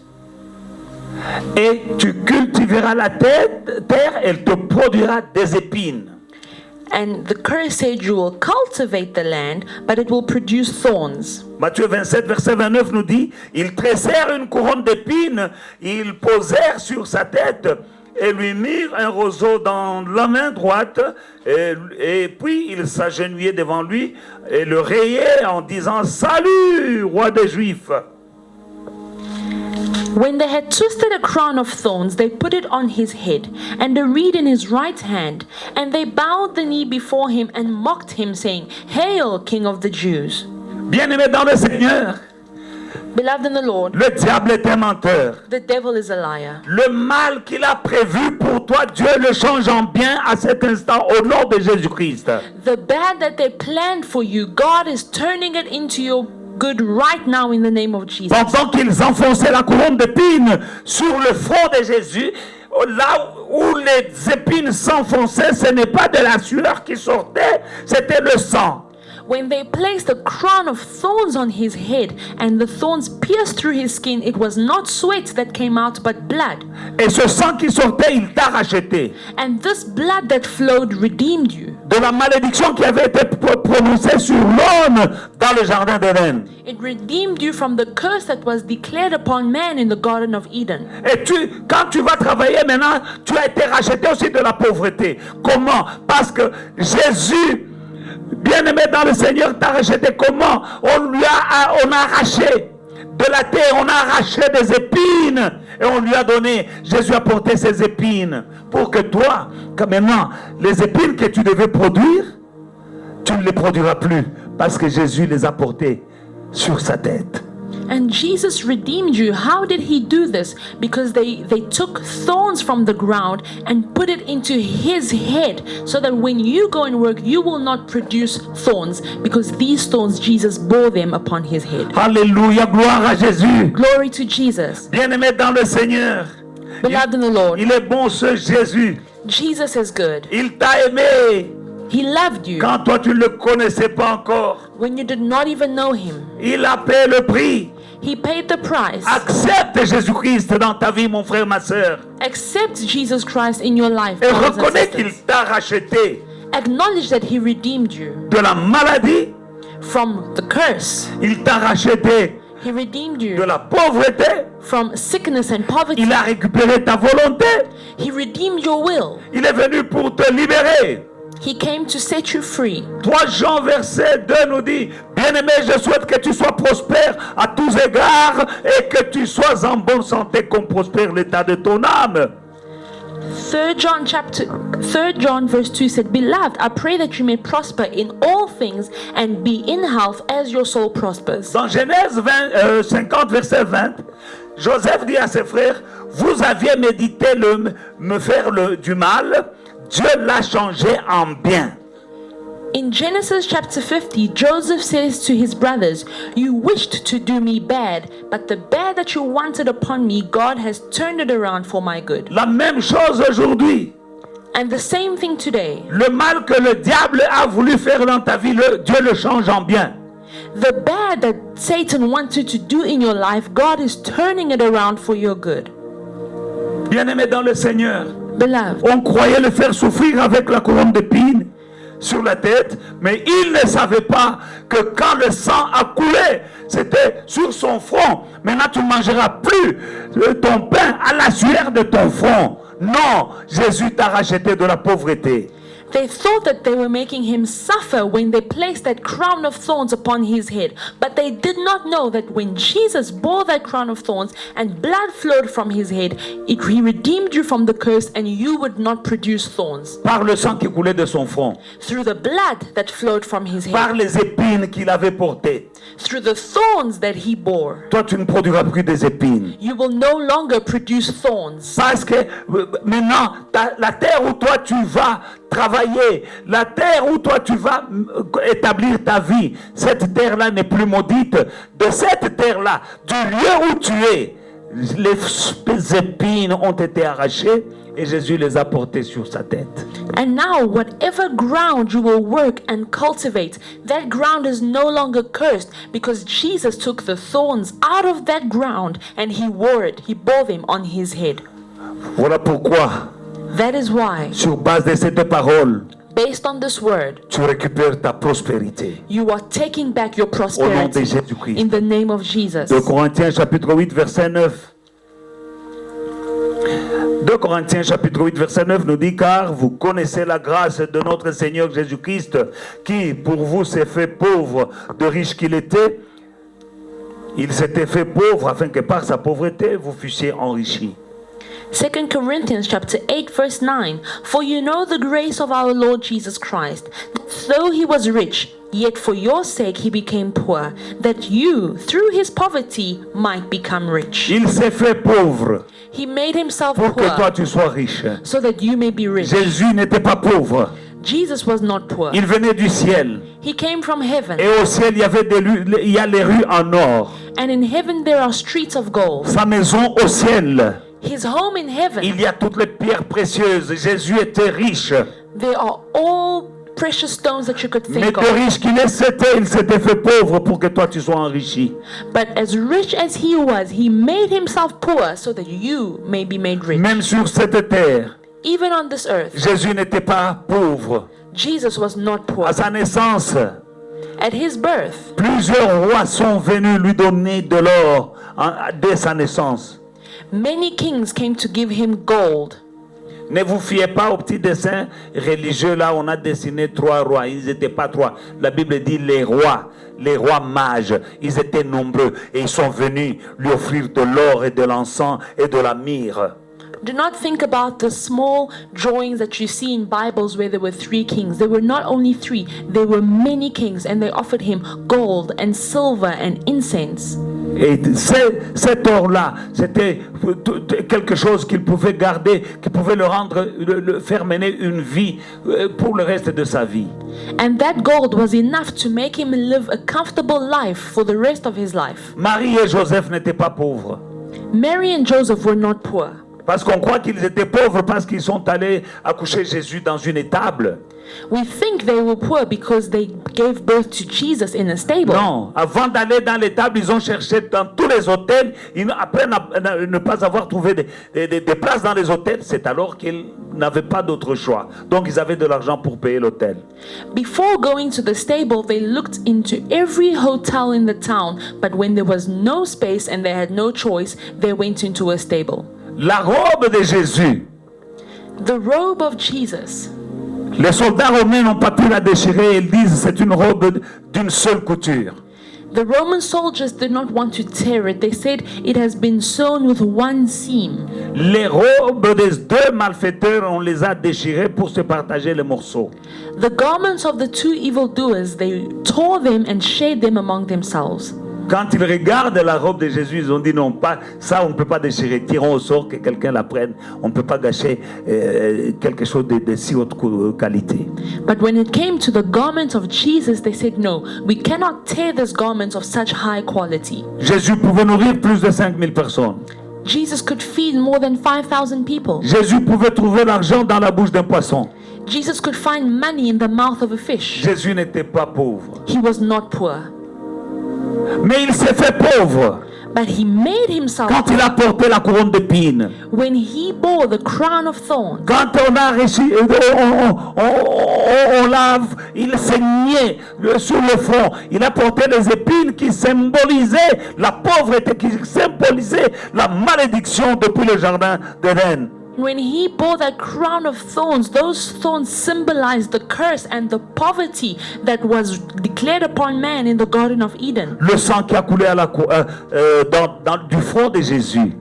Et tu cultiveras la terre, elle te produira des épines. And the curse said you will cultivate the land, but it will produce thorns. Matthieu 27, verset 29 nous dit, ils tressèrent une couronne d'épines, ils posèrent sur sa tête et lui mirent un roseau dans la main droite, et puis ils s'agenouillaient devant lui et le rayaient en disant « Salut, roi des Juifs !» When they had twisted a crown of thorns, they put it on his head, and a reed in his right hand, and they bowed the knee before him and mocked him, saying, Hail, King of the Jews! Bien-aimé dans le Seigneur, Beloved in the Lord, le diable est un menteur. the devil is a liar. Le mal qu'il a prévu pour toi, Dieu le change en bien à cet instant au nom de Jésus-Christ. The bad that they planned for you, God is turning it into your good right now in the name of Jesus. Pendant qu'ils enfonçaient la couronne d'épines sur le front de Jésus, là où les épines s'enfonçaient, ce n'est pas de la sueur qui sortait, c'était le sang. When they placed a crown of thorns on his head and the thorns pierced through his skin, it was not sweat that came out but blood. Et ce sang qui sortait, il t'a racheté. And this blood that flowed redeemed you. De la malédiction qui avait été prononcée sur l'homme dans le jardin d'Éden. It redeemed you from the curse that was declared upon man in the Garden of Eden. Et quand tu vas travailler maintenant, tu as été racheté aussi de la pauvreté. Comment? Parce que Jésus, bien-aimé dans le Seigneur, t'a racheté. Comment? On a arraché de la terre, on a arraché des épines et on lui a donné. Jésus a porté ses épines pour que toi, comme maintenant, les épines que tu devais produire, tu ne les produiras plus parce que Jésus les a portées sur sa tête. And Jesus redeemed you. How did he do this? Because they took thorns from the ground and put it into his head, so that when you go and work, you will not produce thorns, because these thorns, Jesus bore them upon his head. Alléluia, gloire à Jésus. Glory to Jesus. Bien-aimé dans le Seigneur, Beloved in the Lord, il est bon ce Jésus. Jesus is good. Il t'a aimé He loved you quand toi tu ne le connaissais pas encore. when you did not even know him. Il a payé le prix. He paid the price. Accepte Jésus-Christ dans ta vie, mon frère, ma soeur. Accept Jesus Christ in your life. Et brothers and reconnais qu'il sisters. t'a racheté Acknowledge that he redeemed you de la maladie. from the curse. Il t'a racheté He redeemed de you la pauvreté. from sickness and poverty. Il a récupéré ta volonté. He redeemed your will. Il est venu pour te libérer. He came to set you free. 3 Jean verset 2 nous dit: bien-aimé, je souhaite que tu sois prospère à tous égards et que tu sois en bonne santé comme prospère l'état de ton âme. 3 John verse 2 said, Beloved, I pray that you may prosper in all things and be in health as your soul prospers. Dans Genèse 50 verset 20, Joseph dit à ses frères: vous aviez médité me faire du mal, Dieu l'a changé en bien. In Genesis chapter 50, Joseph says to his brothers, You wished to do me bad, but the bad that you wanted upon me, God has turned it around for my good. La même chose aujourd'hui. And the same thing today. Le mal que le diable a voulu faire dans ta vie, Dieu le change en bien. The bad that Satan wanted to do in your life, God is turning it around for your good. Bien-aimé dans le Seigneur, Beloved, on croyait le faire souffrir avec la couronne d'épines sur la tête, mais il ne savait pas que quand le sang a coulé, c'était sur son front. Maintenant, tu ne mangeras plus ton pain à la sueur de ton front. Non, Jésus t'a racheté de la pauvreté. they thought that they were making him suffer when they placed that crown of thorns upon his head. But they did not know that when Jesus bore that crown of thorns and blood flowed from his head, he redeemed you from the curse and you would not produce thorns. Par le sang qui coulait de son front, Through the blood that flowed from his par head, les épines qu'il avait portées. through the thorns that he bore, Toi, tu ne produiras plus des épines. you will no longer produce thorns. Parce que maintenant, la terre où toi tu vas travailler, la terre où toi tu vas établir ta vie, cette terre-là n'est plus maudite. De cette terre-là, du lieu où tu es, les épines ont été arrachées et Jésus les a portées sur sa tête. And now, whatever ground you will work and cultivate, that ground is no longer cursed, because Jesus took the thorns out of that ground and he bore them on his head. Voilà pourquoi, That is why, sur base de cette parole, based on this word, tu récupères ta prospérité. you are taking back your Au nom de prosperity Jésus-Christ. in the name of Jesus. 2 Corinthiens chapitre 8 verset 9. 2 Corinthiens chapitre 8 verset 9 nous dit: car vous connaissez la grâce de notre Seigneur Jésus-Christ, qui pour vous s'est fait pauvre, de riche qu'il était. Il s'était fait pauvre afin que par sa pauvreté vous fussiez enrichis. 2 Corinthians chapter 8 verse 9, For you know the grace of our Lord Jesus Christ, that though he was rich, yet for your sake he became poor, that you, through his poverty, might become rich. Il s'est fait pauvre He made himself pour que toi poor tu sois riche. so that you may be rich. Jésus n'était pas pauvre. Jesus was not poor. Il venait du ciel. He came from heaven. Et au ciel, il y a les rues en or. And in heaven there are streets of gold. Sa maison au ciel. His home in heaven. Il y a toutes les pierres précieuses. Jésus était riche. There are all precious stones that you could Mais think de of. riche qu'il est, il s'était fait pauvre pour que toi tu sois enrichi. But as rich as he was, he made himself poor so that you may be made rich. Même sur cette terre, Even on this earth, Jésus n'était pas pauvre. Jesus was not poor. À sa naissance, At his birth, plusieurs rois sont venus lui donner de l'or dès sa naissance. many kings came to give him gold. Ne vous fiez pas au petit dessin religieux. Là, on a dessiné 3 rois. Ils n'étaient pas 3. La Bible dit les rois mages. Ils étaient nombreux et ils sont venus lui offrir de l'or et de l'encens et de la myrrhe. Do not think about the small drawings that you see in Bibles where there were 3 kings. There were not only 3, there were many kings, and they offered him gold and silver and incense. Et cet or-là, c'était quelque chose qu'il pouvait garder, qui pouvait le faire mener une vie pour le reste de sa vie. And that gold was enough to make him live a comfortable life for the rest of his life. Marie et Joseph n'étaient pas pauvres. Mary and Joseph were not poor. Parce qu'on croit qu'ils étaient pauvres parce qu'ils sont allés accoucher Jésus dans une étable. We think they were poor because they gave birth to Jesus in a stable. Non, avant d'aller dans l'étable, ils ont cherché dans tous les hôtels. Après ne pas avoir trouvé des places dans les hôtels, c'est alors qu'ils n'avaient pas d'autre choix. Donc ils avaient de l'argent pour payer l'hôtel. Before going to the stable, they looked into every hotel in the town, but when there was no space and they had no choice, they went into a stable. La robe de Jésus, The robe of Jesus. les soldats romains n'ont pas pu la déchirer. Ils disent c'est une robe d'une seule couture. The Roman soldiers did not want to tear it. They said it has been sewn with one seam. Les robes des 2 malfaiteurs, on les a déchirées pour se partager les morceaux. The garments of the 2 evildoers, they tore them and shared them among themselves. Quand ils regardent la robe de Jésus, ils ont dit non, pas ça, on ne peut pas déchirer. Tirons au sort que quelqu'un la prenne. On ne peut pas gâcher quelque chose de si haute qualité. But when it came to the garments of Jesus, they said, no, we cannot tear this garment of such high quality. Jésus pouvait nourrir plus de 5000 personnes. Jesus could feed more than 5,000 people. Jésus pouvait trouver l'argent dans la bouche d'un poisson. Jesus could find money in the mouth of a fish. Jésus n'était pas pauvre. He was not poor, Mais il s'est fait pauvre but he made himself quand il a porté la couronne d'épines. when he bore the crown of thorns. Quand on a réussi, il saignait sur le front. Il a porté des épines qui symbolisaient la pauvreté, qui symbolisaient la malédiction depuis le jardin d'Éden. When he bore that crown of thorns, those thorns symbolized the curse and the poverty that was declared upon man in the Garden of Eden. Le sang qui a coulé du front de Jésus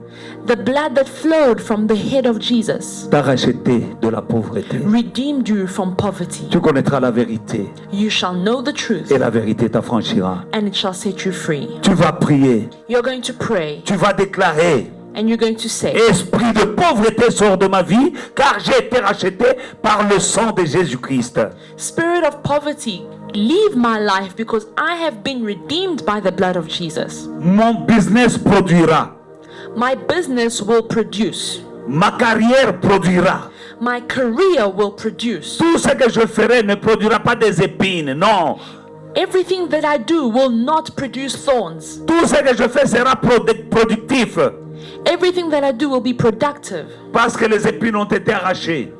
The blood that flowed from the head of Jesus t'a racheté de la pauvreté. redeemed you from poverty. Tu connaîtras la vérité You shall know the truth, et la vérité t'affranchira. and it shall set you free. Tu vas prier, You're going to pray, tu vas déclarer: and you're going to say, esprit de pauvreté sort de ma vie, car j'ai été racheté par le sang de Jésus-Christ. Spirit of poverty, leave my life because I have been redeemed by the blood of Jesus. Mon business produira, My business will produce. ma carrière produira. My career will produce. Tout ce que je ferai ne produira pas des épines, non. Everything that I do will not produce thorns. Tout ce que je fais sera productif, Everything that I do will be productive parce que les épines ont été arrachées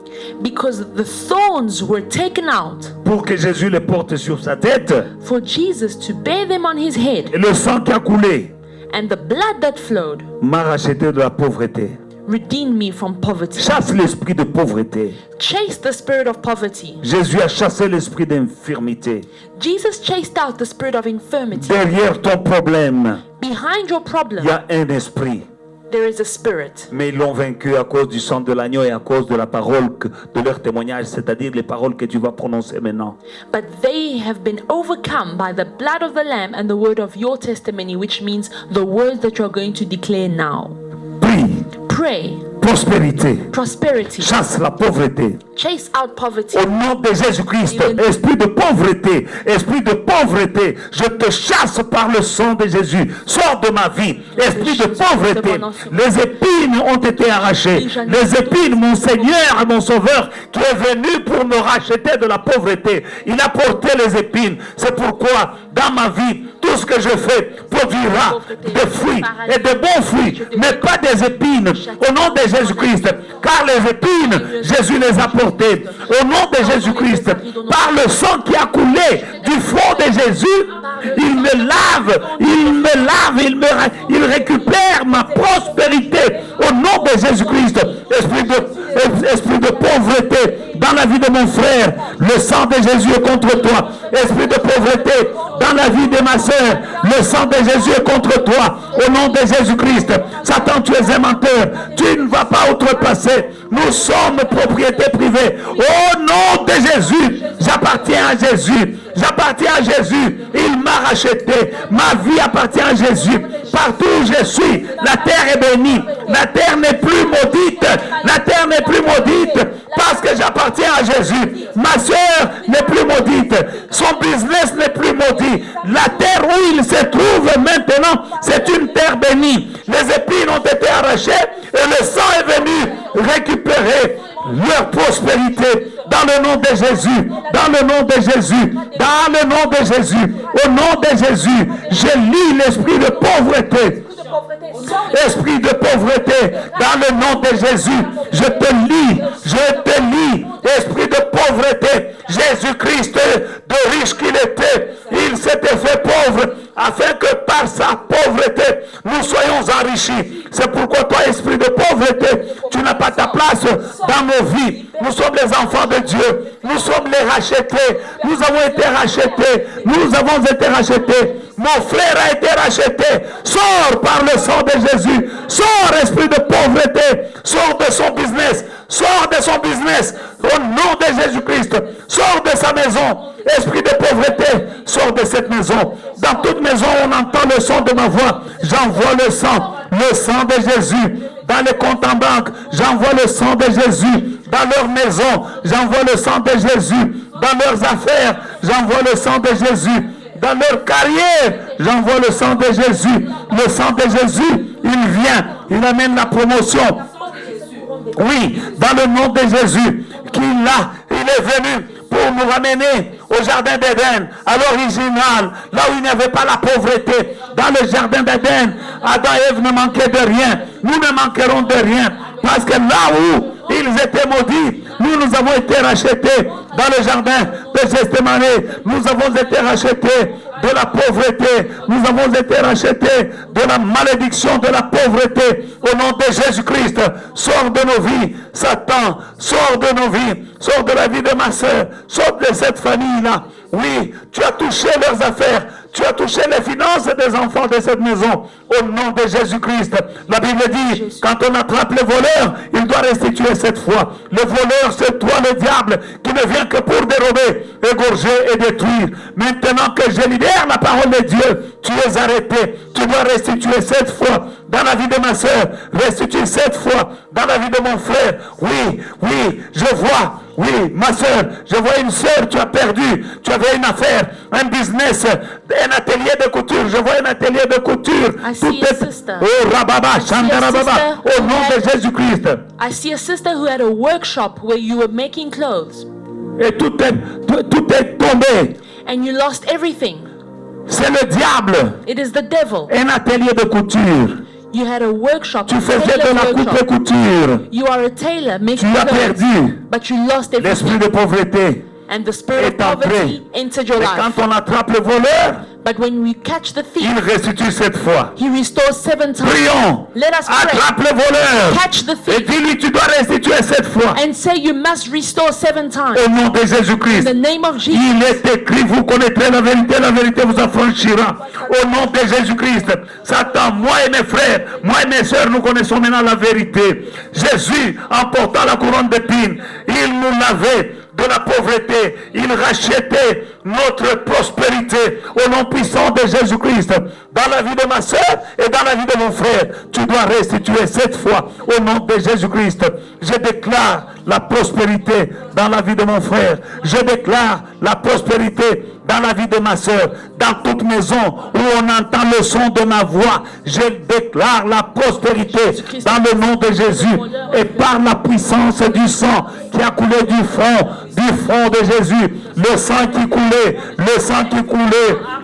because the thorns were taken out pour que Jésus les porte sur sa tête. for Jesus to bear them on his head, Et le sang qui a coulé and the blood that flowed m'a racheté de la pauvreté. redeemed me from poverty. Chasse l'esprit de pauvreté. Chase the spirit of poverty. Jésus a chassé l'esprit d'infirmité. Jesus chased out the spirit of infirmity. Derrière ton problème, Behind your il problem, y a un esprit. there is a spirit. Mais ils l'ont vaincu à cause du sang de l'agneau et à cause de la parole, de leur témoignage, c'est-à-dire les paroles que tu vas prononcer maintenant. But they have been overcome by the blood of the Lamb and the word of your testimony, which means the words that you are going to declare now. Prie, pray prospérité. prosperity. Chasse la pauvreté. Chase out poverty. Au nom de Jésus-Christ, esprit de pauvreté, je te chasse par le sang de Jésus. Sors de ma vie, esprit de pauvreté. Les épines ont été arrachées. Les épines, mon Seigneur et mon Sauveur, qui est venu pour me racheter de la pauvreté. Il a porté les épines. C'est pourquoi, dans ma vie, tout ce que je fais produira des fruits et de bons fruits, mais pas des épines. Au nom de Jésus-Christ, car les épines, Jésus les a portées. Au nom de Jésus-Christ, par le sang qui a coulé du front de Jésus, il me lave, il récupère ma prospérité. Au nom de Jésus-Christ, esprit de pauvreté dans la vie de mon frère, le sang de Jésus est contre toi. Esprit de pauvreté dans la vie de ma soeur, le sang de Jésus est contre toi. Au nom de Jésus-Christ, Satan, tu es un menteur, tu ne vas pas outrepasser. Nous sommes propriété privée. Au nom de Jésus, j'appartiens à Jésus. J'appartiens à Jésus. Il m'a racheté. Ma vie appartient à Jésus. Partout où je suis, la terre est bénie. La terre n'est plus maudite. La terre n'est plus maudite parce que j'appartiens à Jésus. Ma soeur n'est plus maudite. Son business n'est plus maudit. La terre où il se trouve maintenant, c'est une terre bénie. Les épines ont été arrachées et le sang est venu récupérer leur prospérité dans le nom de Jésus, dans le nom de Jésus, dans le nom de Jésus. Au nom de Jésus, je lis l'esprit de pauvreté. Esprit de pauvreté, dans le nom de Jésus, je te lis, esprit de pauvreté. Jésus-Christ, de riche qu'il était, il s'était fait pauvre, afin que par sa pauvreté, nous soyons enrichis. C'est pourquoi toi, esprit de pauvreté, tu n'as pas ta place dans nos vies. Nous sommes les enfants de Dieu, nous sommes les rachetés, nous avons été rachetés, mon frère a été racheté. Sors par le sang de Jésus, sors esprit de pauvreté, sors de son business, au nom de Jésus-Christ, sors de sa maison, esprit de pauvreté, sors de cette maison. Dans toute maison, on entend le son de ma voix, j'envoie le sang de Jésus. Dans les comptes en banque, j'envoie le sang de Jésus. Dans leur maison, j'envoie le sang de Jésus. Dans leurs affaires, j'envoie le sang de Jésus. Dans leur carrière, j'envoie le sang de Jésus. Le sang de Jésus, il vient, il amène la promotion. Oui, dans le nom de Jésus, il est venu pour nous ramener au jardin d'Éden, à l'original, là où il n'y avait pas la pauvreté. Dans le jardin d'Éden, Adam et Ève ne manquaient de rien. Nous ne manquerons de rien. Parce que là où ils étaient maudits, nous avons été rachetés dans le jardin de Gethsémane. Nous avons été rachetés de la pauvreté. Nous avons été rachetés de la malédiction de la pauvreté. Au nom de Jésus-Christ, sors de nos vies, Satan, sors de nos vies, sors de la vie de ma soeur, sors de cette famille-là. Oui, tu as touché leurs affaires, tu as touché les finances des enfants de cette maison. Au nom de Jésus-Christ, la Bible dit, quand on attrape le voleur, il doit restituer cette fois. Le voleur, c'est toi, le diable, qui ne vient que pour dérober, égorger et détruire. Maintenant que je libère la parole de Dieu, tu es arrêté. Tu dois restituer cette fois dans la vie de ma soeur, restituer cette fois dans la vie de mon frère. Oui, je vois. Oui, ma soeur, je vois une soeur, tu as perdu, tu avais une affaire, un business, un atelier de couture, je vois un atelier de couture. Oh, Rababa, Shandarababa, au nom de Jésus-Christ. I see a sister who had a workshop where you were making clothes. Et tout est tombé. And you lost everything. C'est le diable. It is the devil. Un atelier de couture. You had a workshop. Tu faisais de la couture. You are a tailor making tu as perdu. But you lost everything. L'esprit de pauvreté and the spirit of poverty entered your life. Et quand on attrape le voleur, but when we catch the thief, il restitue cette fois. He restores 7 times. Prions. Let us pray. Attrape le voleur. Catch the thief. Et dis-lui, tu dois restituer cette fois. And say you must restore 7 times. Au nom de Jésus-Christ. In the name of Jesus. Il est écrit, vous connaîtrez la vérité vous affranchira. Au nom de Jésus-Christ. Satan, moi et mes frères, moi et mes sœurs, nous connaissons maintenant la vérité. Jésus, en portant la couronne d'épines, il nous l'avait de la pauvreté. Il rachetait notre prospérité au nom puissant de Jésus-Christ. Dans la vie de ma soeur et dans la vie de mon frère, tu dois restituer cette fois au nom de Jésus-Christ. Je déclare la prospérité dans la vie de mon frère. Je déclare la prospérité dans la vie de ma soeur. Dans toute maison où on entend le son de ma voix, je déclare la prospérité dans le nom de Jésus. Et par la puissance du sang qui a coulé du front de Jésus, le sang qui coulait,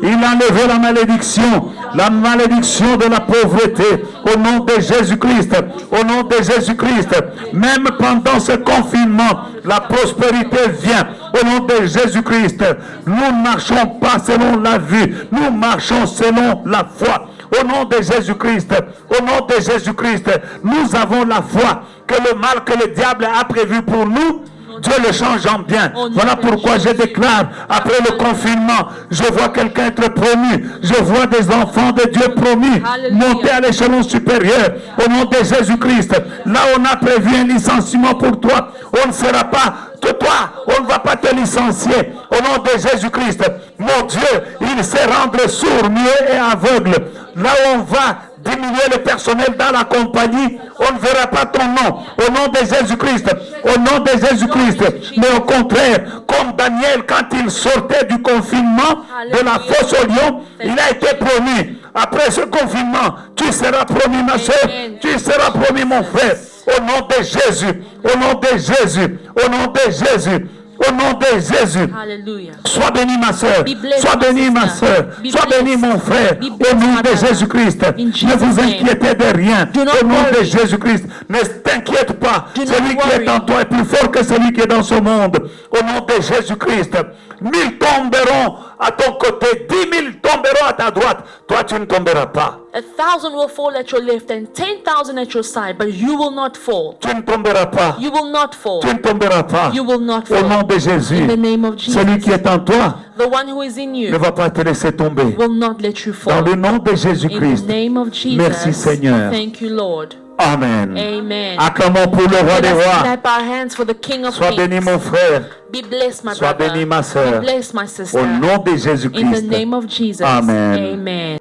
il a enlevé la malédiction de la pauvreté au nom de Jésus-Christ. Au nom de Jésus-Christ, même pendant ce confinement, la prospérité vient au nom de Jésus-Christ. Nous ne marchons pas selon la vue, nous marchons selon la foi. Au nom de Jésus-Christ, au nom de Jésus-Christ, nous avons la foi que le mal que le diable a prévu pour nous, Dieu le change en bien. Voilà pourquoi je déclare, après le confinement, je vois quelqu'un être promu. Je vois des enfants de Dieu promus monter à l'échelon supérieur. Au nom de Jésus-Christ. Là, on a prévu un licenciement pour toi. On ne sera pas que toi. On ne va pas te licencier. Au nom de Jésus-Christ. Mon Dieu, il sait rendre sourd, muet et aveugle. Là où on va diminuer le personnel dans la compagnie, on ne verra pas ton nom. Au nom de Jésus-Christ. Au nom de Jésus-Christ. Mais au contraire, comme Daniel, quand il sortait du confinement de la fosse au lion, il a été promu. Après ce confinement, tu seras promu, ma soeur. Tu seras promu, mon frère. Au nom de Jésus. Au nom de Jésus. Au nom de Jésus. Au nom de Jésus. Hallelujah. Sois béni ma soeur. Sois béni ma soeur. Sois béni mon frère. Au nom de Jésus-Christ. Ne vous inquiétez de rien. Au nom de Jésus-Christ. Ne t'inquiète pas. Celui qui est en toi est plus fort que celui qui est dans ce monde. Au nom de Jésus-Christ. 1000 tomberont à ton côté. 10 000 tomberont à ta droite. Toi tu ne tomberas pas. 1,000 will fall at your left and 10,000 at your side, but you will not fall. Tu ne tomberas pas. You will not fall. Tu ne tomberas pas. You will not Au fall. nom de Jésus. In the name of Jesus. Celui qui est en toi The one who is in ne you va pas te laisser tomber. will not let you Dans fall. le nom de In Jésus-Christ. the name of Jesus. Merci Seigneur. Thank you, Lord. Amen. Amen. Acclamons pour le roi Let des us rois. clap our hands for the King of Sois béni Kings. mon frère. Be blessed, my Sois brother. béni ma sœur. Be blessed, my sister. Au nom de In the Jésus-Christ. name of Jesus. Amen. Amen.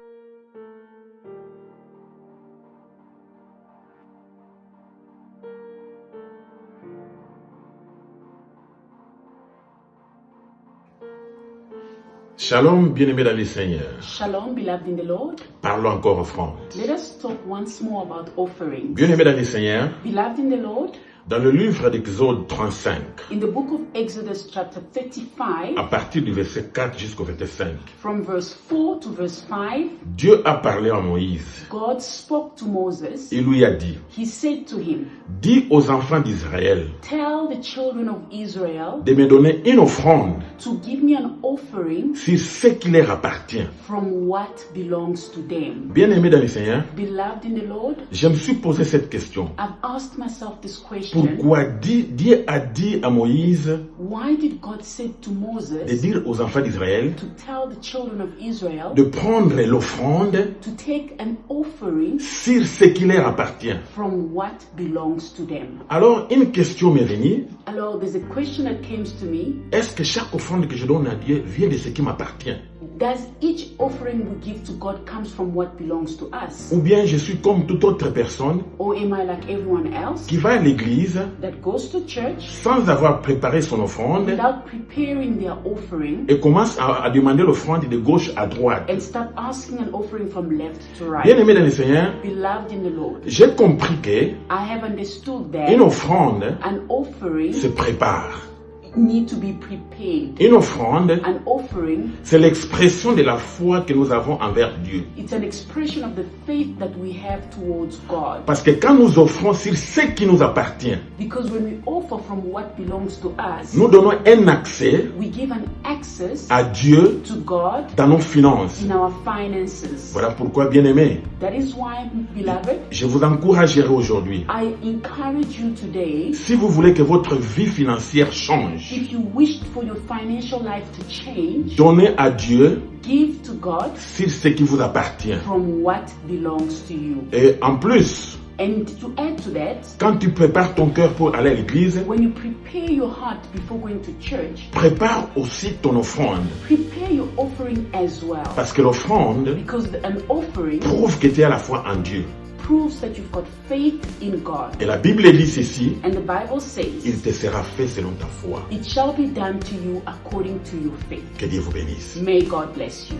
Shalom, bien-aimés dans le Seigneur. Shalom, beloved in the Lord. Parlons encore offrande. Let us talk once more about offering. Bien-aimés dans le Seigneur, Beloved in the Lord, dans le livre d'Exode 35, in the book of Exodus chapter 35, à partir du verset 4 jusqu'au verset 5, from verse 4 to verse 5, Dieu a parlé à Moïse. God spoke to Moses. Il lui a dit, He said to him, dis aux enfants d'Israël tell the children of Israel de me donner une offrande to give me an offering sur ce qui leur appartient. from what belongs to them. Bien-aimés dans le Seigneur, Beloved in the Lord, je me suis posé cette question. I've asked myself this question. Pourquoi Dieu a dit à Moïse Why did God say to de Moses dire aux enfants d'Israël to tell the children of Israel de prendre l'offrande to take an offering sur ce qui leur appartient? from what belongs to them? Alors, une question m'est venue. Alors, there's a question that came to me. Est-ce que chaque offrande que je donne à Dieu vient de ce qui m'appartient? Does each offering we give to God comes from what belongs to us? Ou bien je suis comme toute autre personne Or am I like everyone else qui va à l'église that goes to church sans avoir préparé son offrande without preparing their offering et commence à demander l'offrande de gauche à droite? and start asking an offering from left to right? Bien-aimé dans le Seigneur, Beloved in the Lord, j'ai compris que I have understood that une offrande an offering se prépare. need to be prepared. Une offrande, An offering, c'est l'expression de la foi que nous avons envers Dieu. it's an expression of the faith that we have towards God. Parce que quand nous offrons sur ce qui nous appartient, Because when we offer from what belongs to us, nous donnons un accès we give an access à Dieu to God dans nos finances. in our finances. Voilà pourquoi, bien-aimé, That is why, beloved, je vous encouragerai aujourd'hui. I encourage you today, Si vous voulez que votre vie financière change, if you wish for your financial life to change, donnez à Dieu give to God sur ce qui vous appartient. from what belongs to you. Et en plus, And to add to that, quand tu prépares ton cœur pour aller à l'église, when you prepare your heart before going to church, prépare aussi ton offrande. prepare your offering as well. Parce que l'offrande Because an offering prouve que tu es à la foi en Dieu. proves that you've got faith in God. Et la Bible dit ceci, And the Bible says, il te sera fait selon ta foi. it shall be done to you according to your faith. Que Dieu vous bénisse. May God bless you.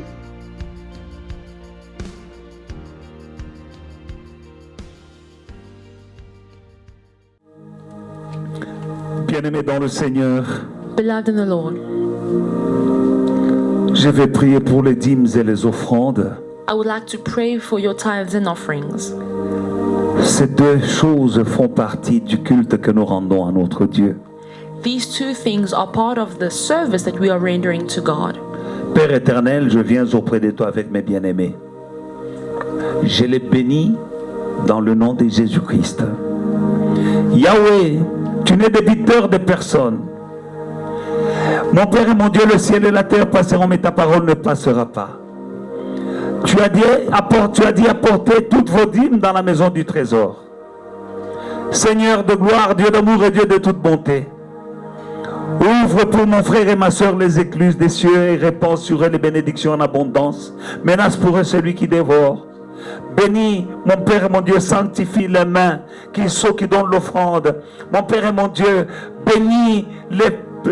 Bien-aimés dans le Seigneur, Beloved in the Lord, je vais prier pour les dîmes et les offrandes. I would like to pray for your tithes and offerings. Ces deux choses font partie du culte que nous rendons à notre Dieu. These two things are part of the service that we are rendering to God. Père éternel, je viens auprès de toi avec mes bien-aimés. Je les bénis dans le nom de Jésus-Christ. Yahweh, tu n'es débiteur de personne. Mon Père et mon Dieu, le ciel et la terre passeront, mais ta parole ne passera pas. Tu as dit apporter toutes vos dîmes dans la maison du trésor. Seigneur de gloire, Dieu d'amour et Dieu de toute bonté, ouvre pour mon frère et ma soeur les écluses des cieux et répands sur eux les bénédictions en abondance. Menace pour eux celui qui dévore. Bénis, mon Père et mon Dieu, sanctifie les mains qui donnent l'offrande. Mon Père et mon Dieu, bénis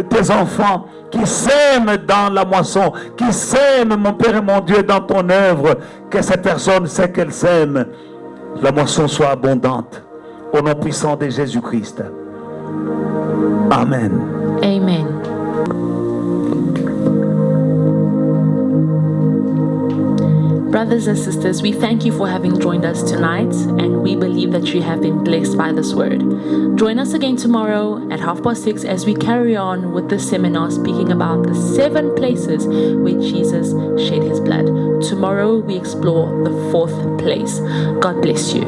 tes enfants qui sèment dans la moisson, qui sèment, mon Père et mon Dieu, dans ton œuvre, que ces personnes sait qu'elles sèment. La moisson soit abondante. Au nom puissant de Jésus-Christ. Amen. Amen. Brothers and sisters, we thank you for having joined us tonight, and we believe that you have been blessed by this word. Join us again tomorrow at 6:30 as we carry on with this seminar speaking about the 7 places where Jesus shed his blood. Tomorrow we explore the 4th place. God bless you.